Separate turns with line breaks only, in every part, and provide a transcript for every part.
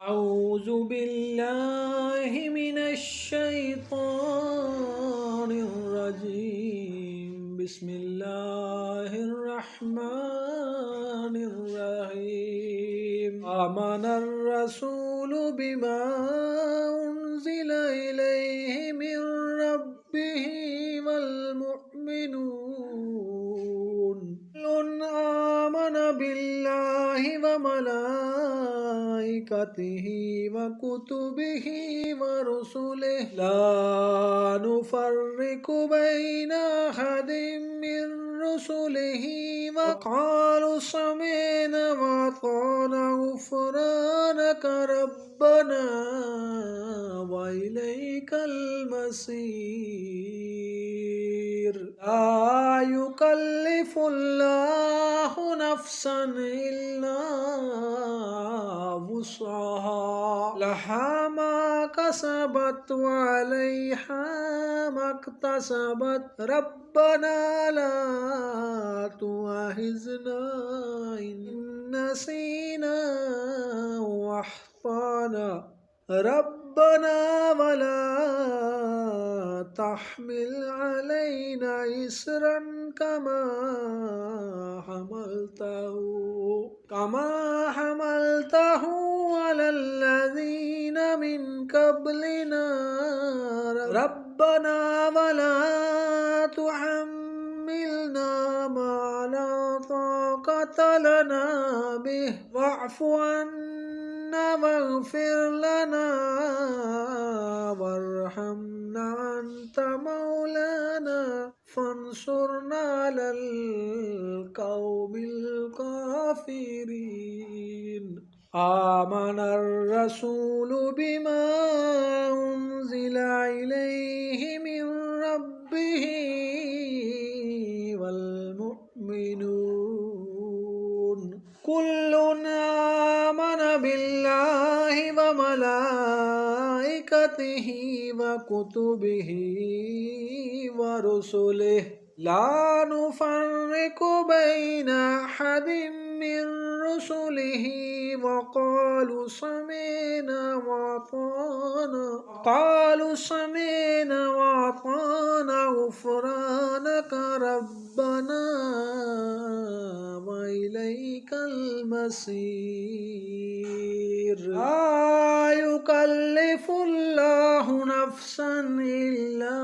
أعوذ بالله من الشيطان الرجيم. بسم الله الرحمن الرحيم. آمن الرسول بما أنزل إليه من ربه والمؤمنون كل آمن بالله وملائكته وكتبه ورسله لا نفرق بين أحد من رسله وقالوا سمعنا وأطعنا غفرانك ربنا وإليك المصير. لا يكلف الله نفسا إلا وسعها لها ما كسبت وعليها ما اكتسبت ربنا لا تؤاخذنا إن نسينا وأخطأنا ربنا ولا تحمل علينا إصرا كما حملته على الذين من قبلنا ربنا ولا تحملنا ما لا طاقة لنا به واعف عنا واغفر لنا وارحمنا أنت مولانا فانصرنا على القوم الكافرين. آمن الرسول بما أنزل إليه من ربه والمؤمنون كل آمن بالله وملائكته وكتبه ورسله لا نفرق بين أحد من رسله وقالوا سمعنا وأطعنا غفرانك ربنا وإليك المصير. لا يكلف الله نفسا إلا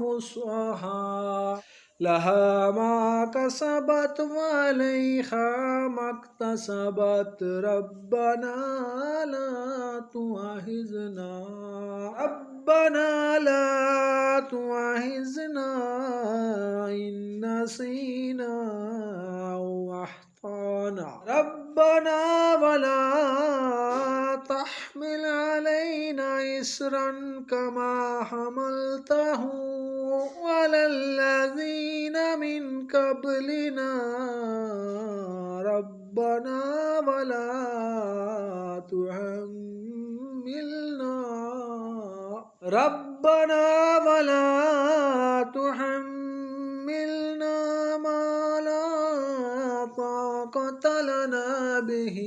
وسعها لها ما كسبت وعليها ما اكتسبت ربنا لا تؤاخذنا إن نسينا أو أخطأنا ربنا ولا تحمل علينا إصرا كما حملته على الذين من قبلنا ربنا ولا تحملنا ما لا طاقة لنا به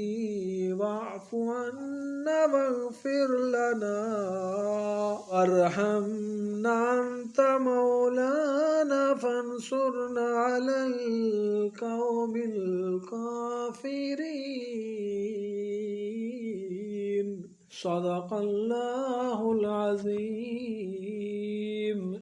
واعف عنا واغفر لنا وارحمنا أنت مولانا فانصرنا على القوم الكافرين. صدق الله العظيم.